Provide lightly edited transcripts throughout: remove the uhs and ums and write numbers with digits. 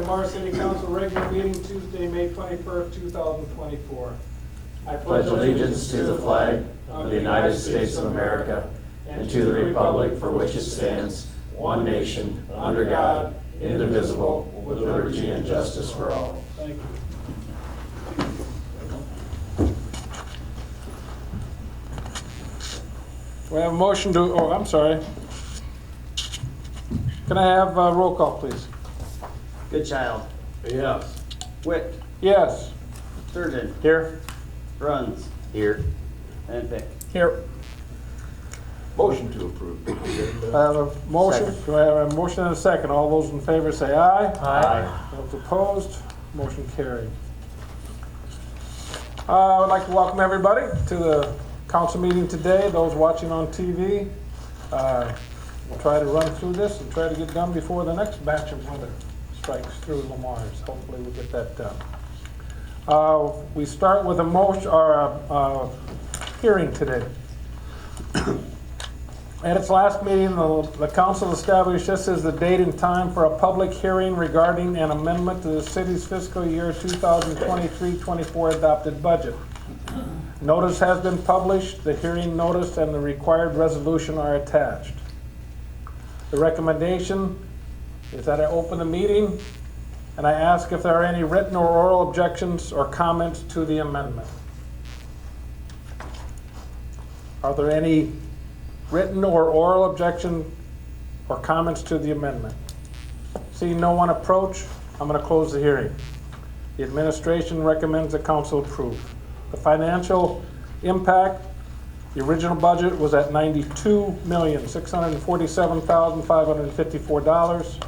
Lamar City Council regular meeting Tuesday, May 21st, 2024. I pledge allegiance to the flag of the United States of America and to the republic for which it stands, one nation, under God, indivisible, with liberty and justice for all. Thank you. We have a motion to, oh, I'm sorry. Can I have a roll call, please? Goodchild. Yes. Wick. Yes. Sturgeon. Here. Bruns. Here. And Pick. Here. Motion to approve. I have a motion. Second. Do I have a motion and a second? All those in favor say aye. Aye. Those opposed, motion carried. I would like to welcome everybody to the council meeting today. Those watching on TV, we'll try to run through this and try to get done before the next batch of weather strikes through Lamar's. Hopefully we'll get that done. We start with a motion or a hearing today. At its last meeting, the council established this as the date and time for a public hearing regarding an amendment to the city's fiscal year 2023-24 adopted budget. Notice has been published, the hearing notice and the required resolution are attached. The recommendation is that I open the meeting and I ask if there are any written or oral objections or comments to the amendment. Are there any written or oral objection or comments to the amendment? Seeing no one approach, I'm going to close the hearing. The administration recommends the council approve. The financial impact, the original budget was at $92,647,554.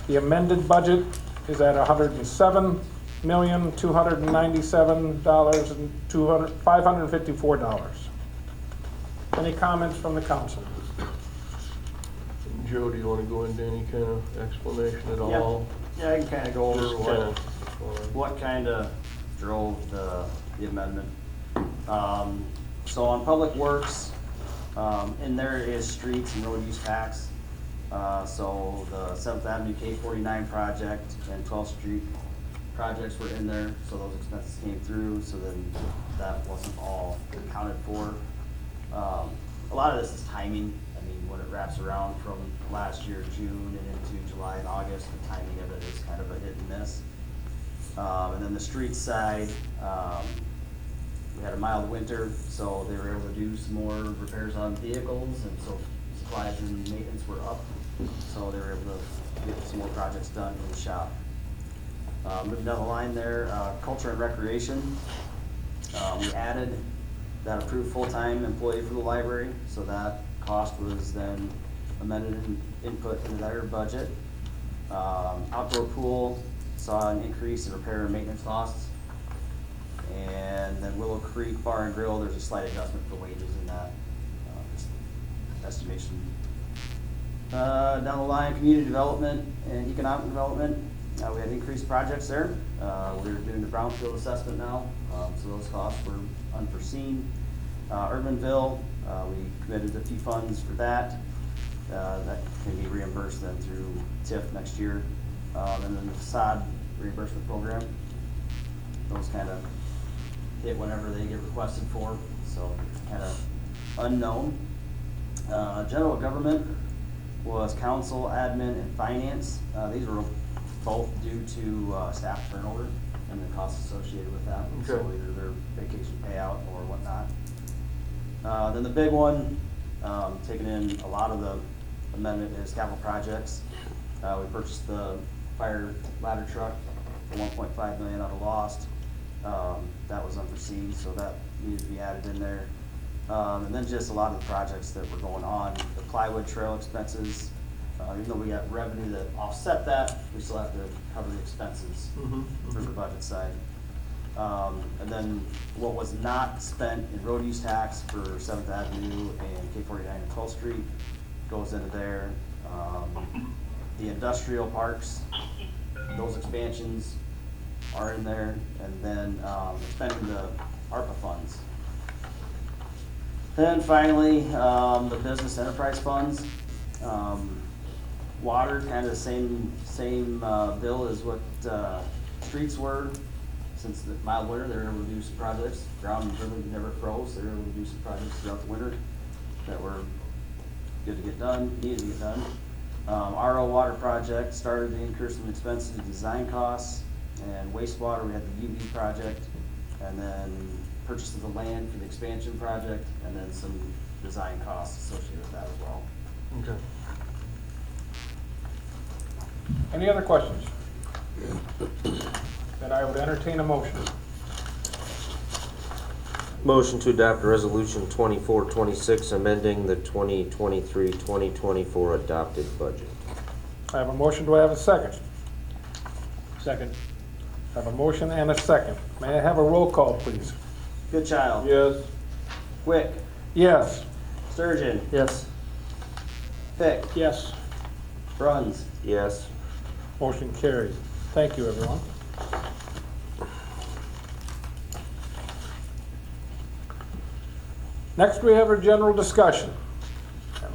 The amended budget is at $107,297,554. Any comments from the council? Joe, do you want to go into any kind of explanation at all? Yeah, I can kind of go over Just what kind of drove the amendment. So on Public Works, in there is streets and road use tax. So the 7th Avenue K49 project and 12th Street projects were in there, so those expenses came through, so then that wasn't all accounted for. A lot of this is timing. I mean, when it wraps around from last year, June, and into July and August, the timing of it is kind of a hit and miss. And then the street side, we had a mild winter, so they were able to do some more repairs on vehicles, and so supplies and maintenance were up. So they were able to get some more projects done in the shop. Moving down the line there, culture and recreation. We added that approved full-time employee for the library, so that cost was then amended and input into their budget. Outdoor pool saw an increase in repair and maintenance costs. And then Willow Creek Bar and Grill, there's a slight adjustment for wages in that estimation. Down the line, community development and economic development, we had increased projects there. We're doing the brownfield assessment now, so those costs were unforeseen. Urbanville, we committed a few funds for that. That can be reimbursed then through TIF next year. And then the facade reimbursement program, those kind of hit whenever they get requested for, so it's kind of unknown. General government was council, admin, and finance. These were both due to staff turnover and the costs associated with that. Okay. So either their vacation payout or whatnot. Then the big one, taking in a lot of the amendment, is capital projects. We purchased the fire ladder truck for $1.5 million out of Lost. That was unforeseen, so that needed to be added in there. And then just a lot of the projects that were going on, the plywood trail expenses, even though we got revenue that offset that, we still have to cover the expenses for the budget side. And then what was not spent in road use tax for 7th Avenue and K49 and 12th Street goes into there. The industrial parks, those expansions are in there, and then spending the ARPA funds. Then finally, the business enterprise funds. Water, kind of the same bill as what streets were. Since the mild winter, they were able to do some projects. Ground really never froze. They were able to do some projects throughout the winter that were good to get done, needed to get done. RO water project started to incur some expenses and design costs. And wastewater, we had the UV project, and then purchase of the land for the expansion project, and then some design costs associated with that as well. Okay. Any other questions? Then I would entertain a motion. Motion to adopt resolution 2426, amending the 2023-2024 adopted budget. I have a motion, do I have a second? Second. I have a motion and a second. May I have a roll call, please? Goodchild. Yes. Quick. Yes. Sturgeon. Yes. Fick. Yes. Bruns. Yes. Motion carries. Thank you, everyone. Next, we have a general discussion.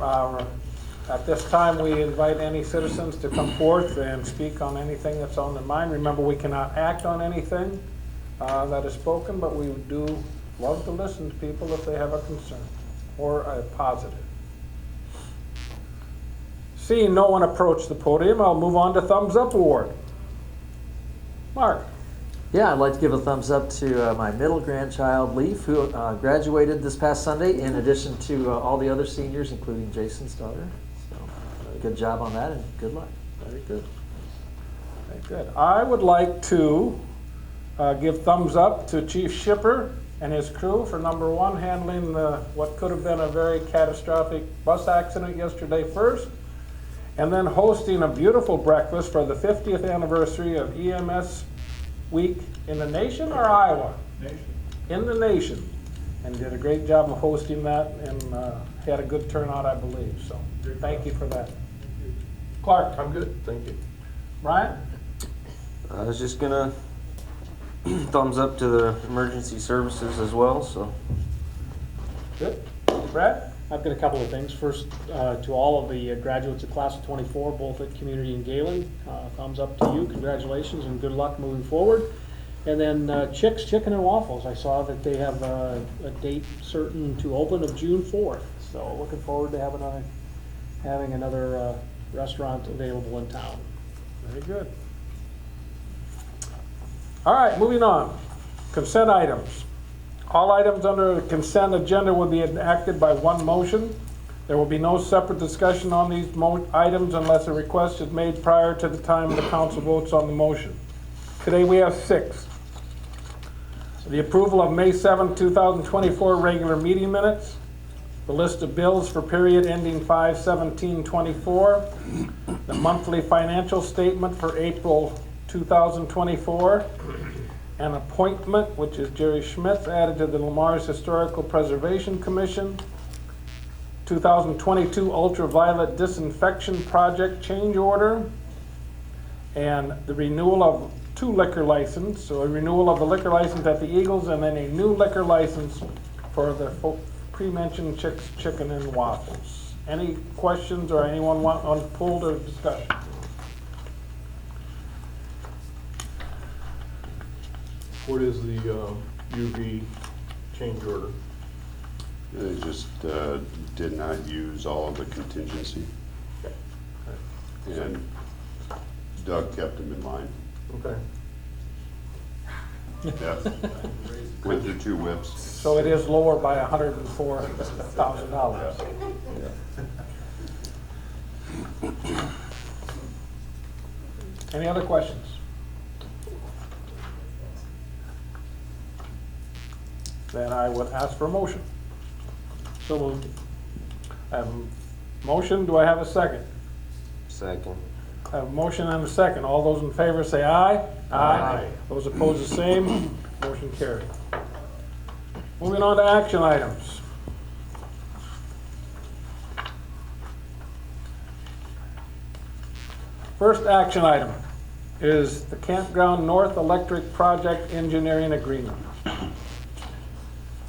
At this time, we invite any citizens to come forth and speak on anything that's on their mind. Remember, we cannot act on anything that is spoken, but we do love to listen to people if they have a concern or a positive. Seeing no one approach the podium, I'll move on to Thumbs Up Award. Mark. Yeah, I'd like to give a thumbs up to my middle grandchild, Leaf, who graduated this past Sunday, in addition to all the other seniors, including Jason's daughter. So, good job on that, and good luck. Very good. Very good. I would like to give thumbs up to Chief Shipper and his crew for number one, handling what could have been a very catastrophic bus accident yesterday first, and then hosting a beautiful breakfast for the 50th anniversary of EMS Week in the nation or Iowa? Nation. In the nation. And did a great job of hosting that, and had a good turnout, I believe. So thank you for that. Clark. I'm good, thank you. Brian? I was just gonna thumbs up to the emergency services as well, so. Good. Brad? I've got a couple of things. First, to all of the graduates of class of 24, both at Community and Galen, thumbs up to you. Congratulations and good luck moving forward. And then Chick's Chicken and Waffles. I saw that they have a date certain to open of June 4th. So looking forward to having another restaurant available in town. Very good. All right, moving on. Consent items. All items under the consent agenda will be enacted by one motion. There will be no separate discussion on these items unless a request is made prior to the time the council votes on the motion. Today we have 6. The approval of May 7, 2024 regular meeting minutes, the list of bills for period ending 5/17/24, the monthly financial statement for April 2024, an appointment, which is Jerry Schmitz, added to the Lamar's Historical Preservation Commission, 2022 Ultraviolet Disinfection Project change order, and the renewal of 2 liquor licenses, so a renewal of the liquor license at the Eagles, and then a new liquor license for the pre-mentioned Chick's Chicken and Waffles. Any questions or anyone want on pulled or discussion? What is the UV change order? They just did not use all of the contingency. And Doug kept them in line. Okay. Yeah. Went through 2 whips. So it is lower by $104,000. Any other questions? Then I would ask for a motion. So moved. I have a motion, do I have a second? Second. I have a motion and a second. All those in favor say aye. Aye. Those opposed, the same. Motion carried. Moving on to action items. First action item is the Campground North Electric Project Engineering Agreement.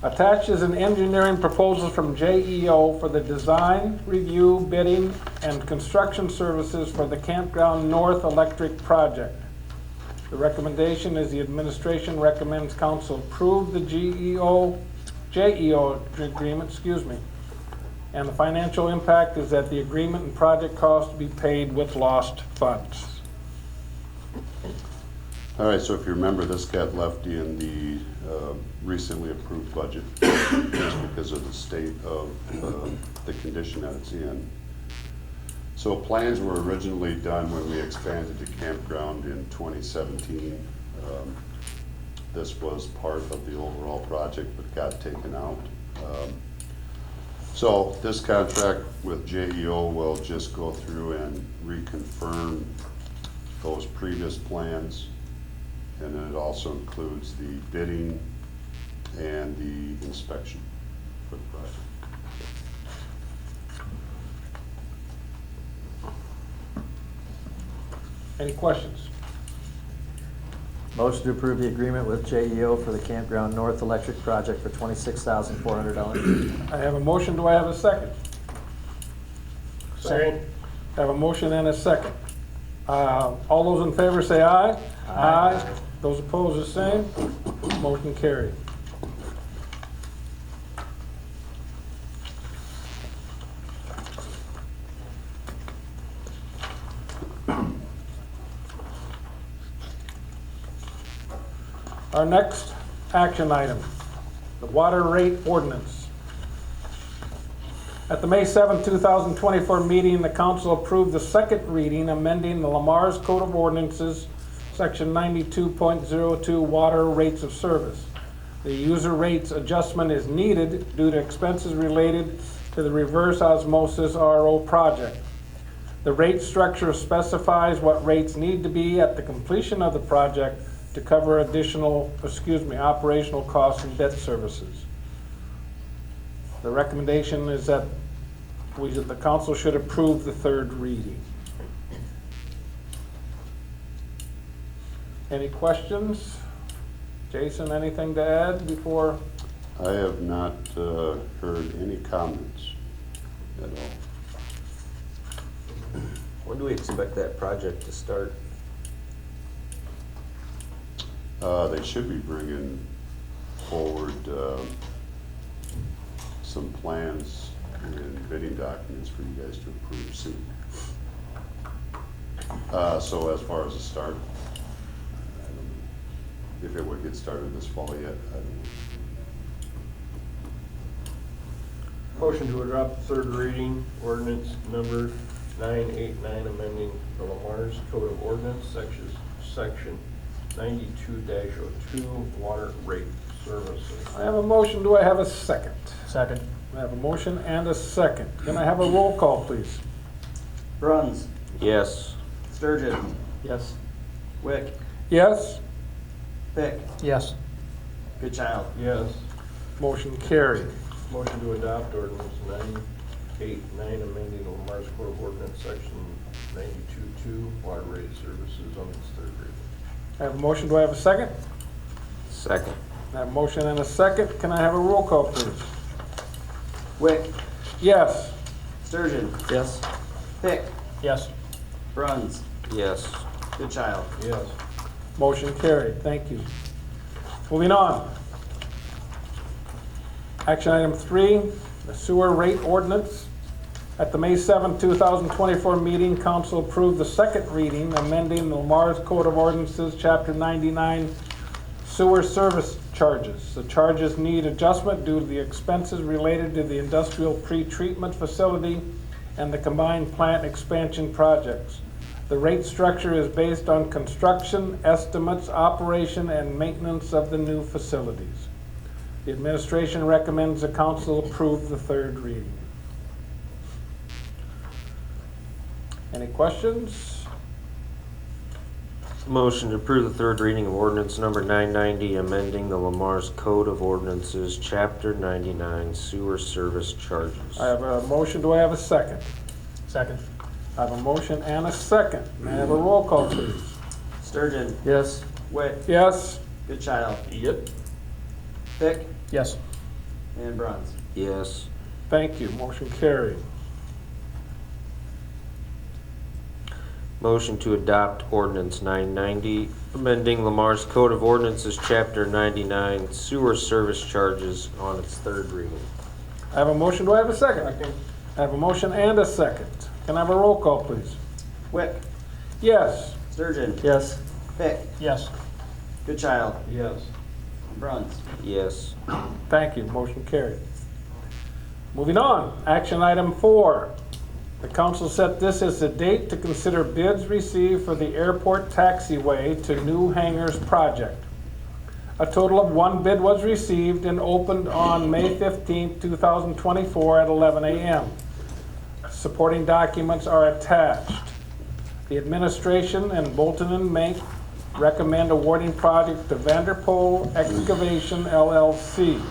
Attached is an engineering proposal from JEO for the design, review, bidding, and construction services for the Campground North Electric Project. The recommendation is the administration recommends council approve the JEO agreement, and the financial impact is that the agreement and project costs be paid with lost funds. All right, so if you remember, this got left in the recently approved budget just because of the state of the condition that it's in. So plans were originally done when we expanded the campground in 2017. This was part of the overall project but got taken out. So this contract with JEO will just go through and reconfirm those previous plans. And then it also includes the bidding and the inspection for the project. Any questions? Motion to approve the agreement with JEO for the Campground North Electric Project for $26,400. I have a motion. Do I have a second? Second. I have a motion and a second. All those in favor say aye. Aye. Those opposed, the same. Motion carried. Our next action item, the water rate ordinance. At the May 7, 2024 meeting, the council approved the second reading amending the Lamar's Code of Ordinances, Section 92.02, water rates of service. The user rates adjustment is needed due to expenses related to the reverse osmosis RO project. The rate structure specifies what rates need to be at the completion of the project to cover additional, operational costs and debt services. The recommendation is that the council should approve the third reading. Any questions? Jason, anything to add before? I have not heard any comments at all. When do we expect that project to start? They should be bringing forward some plans and bidding documents for you guys to approve soon. So as far as the start, I don't know if it would get started this fall yet. I don't know. Motion to adopt the third reading, ordinance number 989, amending the Lamar's Code of Ordinance, section 92-02, water rate services. I have a motion. Do I have a second? Second. I have a motion and a second. Can I have a roll call, please? Bruns, Yes. Sturgeon, Yes. Wick, Yes? Pick, Yes. Goodchild. Yes. Motion carried. Motion to adopt ordinance 989, amending the Lamar's Code of Ordinance, section 92-2, water rate services on its third reading. I have a motion. Do I have a second? Second. I have a motion and a second. Can I have a roll call, please? Wick, Yes. Sturgeon, Yes? Pick, Yes. Bruns, Yes. Goodchild. Yes. Motion carried. Thank you. Moving on. Action item 3, the sewer rate ordinance. At the May 7, 2024 meeting, council approved the second reading amending the Lamar's Code of Ordinances, Chapter 99, sewer service charges. The charges need adjustment due to the expenses related to the industrial pretreatment facility and the combined plant expansion projects. The rate structure is based on construction, estimates, operation, and maintenance of the new facilities. The administration recommends the council approve the third reading. Any questions? Motion to approve the third reading of ordinance number 990, amending the Lamar's Code of Ordinances, chapter 99, sewer service charges. I have a motion. Do I have a second? Second. I have a motion and a second. May I have a roll call, please? Sturgeon, Yes? Wick, Yes? Goodchild, Yep. Pick, Yes. And Bruns. Yes. Thank you, motion carried. Motion to adopt ordinance 990, amending Lamar's Code of Ordinances, Chapter 99, sewer service charges on its third reading. I have a motion, do I have a second? I have a motion and a second. Can I have a roll call, please? Wick. Yes. Sturgeon. Yes. Pick. Yes. Goodchild. Yes. Bruns. Yes. Thank you, motion carried. Moving on, action item 4. The council set this as the date to consider bids received for the airport taxiway to new hangars project. A total of 1 bid was received and opened on May 15, 2024 at 11 a.m. Supporting documents are attached. The administration and Bolton and Mink recommend awarding project to Vanderpool Excavation LLC.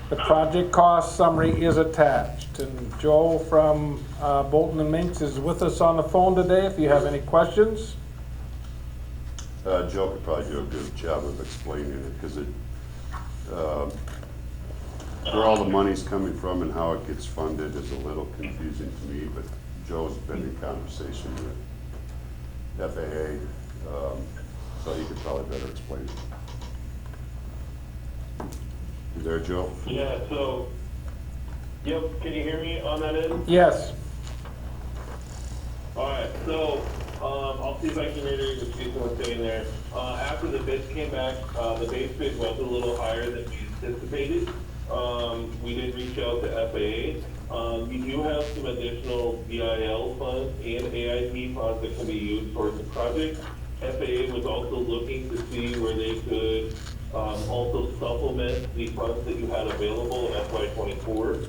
The project cost summary is attached. And Joe from Bolton and Minks is with us on the phone today if you have any questions. Joe could probably do a good job of explaining it, because where all the money's coming from and how it gets funded is a little confusing to me, but Joe's been in conversation with FAA, so he could probably better explain it. You there, Joe? Yeah, so, yep, can you hear me on that end? Yes. Alright, so, I'll see if I can reiterate what Jason was saying there. After the bids came back, the base bid was a little higher than we anticipated. We did reach out to FAA. We do have some additional VIL funds and AIP funds that can be used towards the project. FAA was also looking to see where they could also supplement the funds that you had available in FY24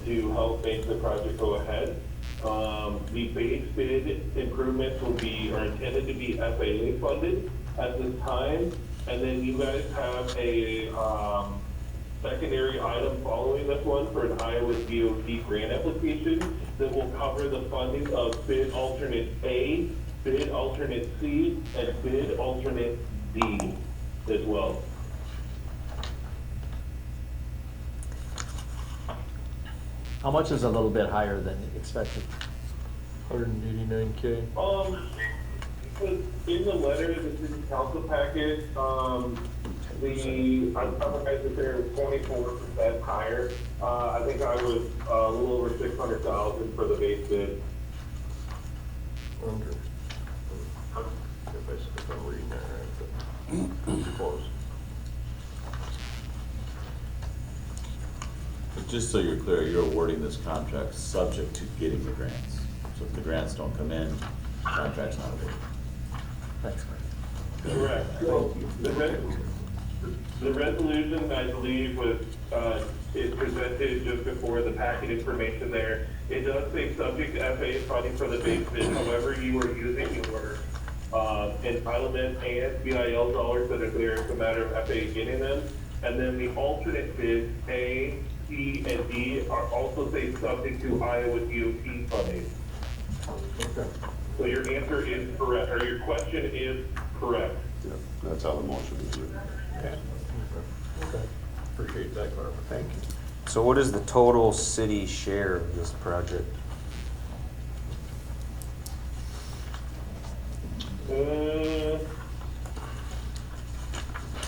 to help make the project go ahead. The base bid improvements are intended to be FAA funded at this time, and then you guys have a secondary item following this one for an Iowa DOT grant application that will cover the funding of bid alternate A, bid alternate C, and bid alternate D as well. How much is a little bit higher than expected? 189K. Because in the letter, the city council packet, I'm surprised that they're 24% higher. I think I was a little over 600,000 for the base bid. Under. If I'm reading that right, but close. But just so you're clear, you're awarding this contract subject to getting the grants. So if the grants don't come in, the contract's not awarded. Thanks, Mike. Correct. The resolution, I believe, was, is presented just before the packet information there. It does say subject to FAA funding for the base bid. However, you are using your entitlement and VIL dollars that are there. It's a matter of FAA getting them. And then the alternate bids, A, C, and D, are also say subject to Iowa DOT funding. Okay. So your answer is correct, or your question is correct. Yeah, that's how the motion is written. Okay, Okay. Appreciate that clarification. thank you. So what is the total city share of this project?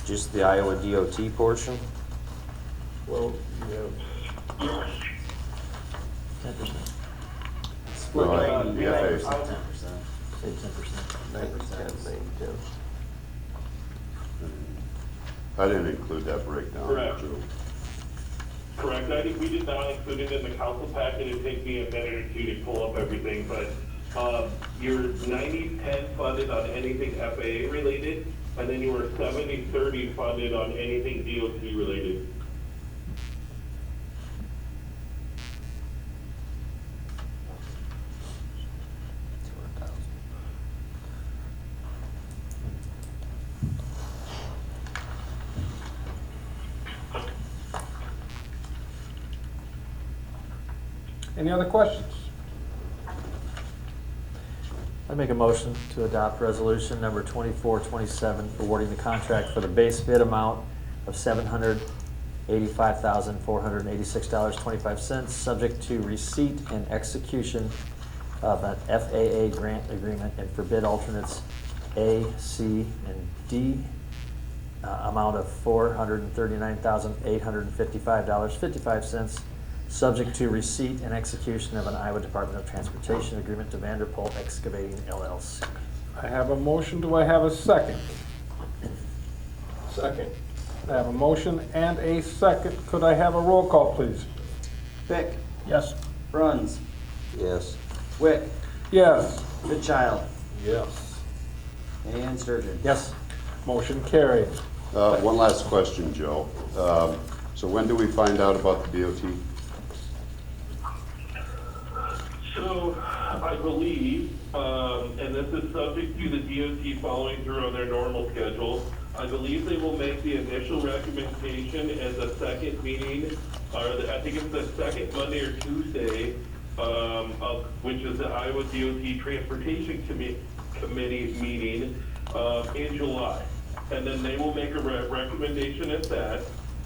Just the Iowa DOT portion? Well, yeah. 10%. Split Well, by the FAA is 10%. Say 10%. 9, 10. I didn't include that breakdown, Correct. Joe. Correct, we did not include it in the council packet. It'd take me a minute or two to pull up everything, but you're 90-10 funded on anything FAA related, and then you were 70-30 funded on anything DOT related. Any other questions? I make a motion to adopt resolution number 2427, awarding the contract for the base bid amount of $700,000 $85,486.25, subject to receipt and execution of an FAA grant agreement and for bid alternates A, C, and D, amount of $439,855.55, subject to receipt and execution of an Iowa Department of Transportation agreement to Vanderpool Excavating LLC. I have a motion, do I have a second? Second. I have a motion and a second. Could I have a roll call, please? Pick, Yes. Bruns, Yes. Wick, Yes. Goodchild, Yes. and Sturgeon. Yes. Motion carried. One last question, Joe. So when do we find out about the DOT? So, I believe, and this is subject to the DOT following through on their normal schedule, I believe they will make the initial recommendation at the second meeting, I think it's the second Monday or Tuesday, which is the Iowa DOT Transportation Committee meeting, in July. And then they will make a recommendation at that,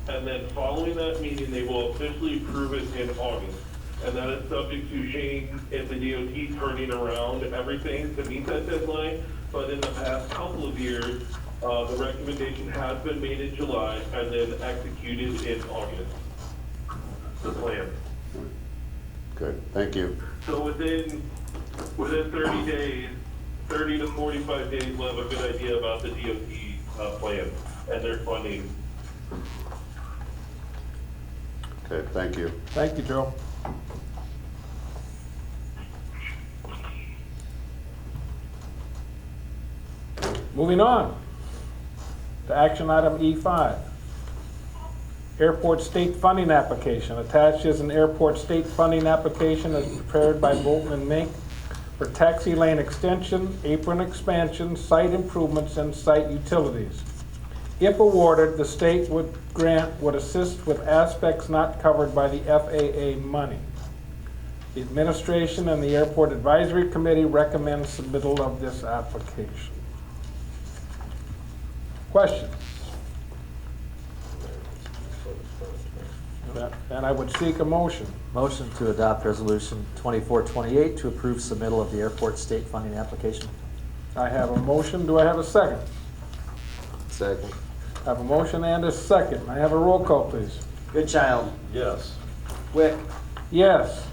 and then following that meeting, they will officially approve it in August. And that is subject to Shane at the DOT turning around everything to meet that deadline. But in the past couple of years, the recommendation has been made in July and then executed in August. The plan. Good, thank you. So within 30 days, 30 to 45 days, we'll have a good idea about the DOT plan and their funding. Okay, thank you. Thank you, Joe. Moving on to action item E5. Airport state funding application. Attached is an airport state funding application as prepared by Bolton and Mink for taxi lane extension, apron expansion, site improvements, and site utilities. If awarded, the state grant would assist with aspects not covered by the FAA money. The administration and the Airport Advisory Committee recommend submittal of this application. Questions? And I would seek a motion. Motion to adopt resolution 2428 to approve submittal of the airport state funding application. I have a motion. Do I have a second? Second. I have a motion and a second. I have a roll call, please. Goodchild, Yes. Wick, Yes.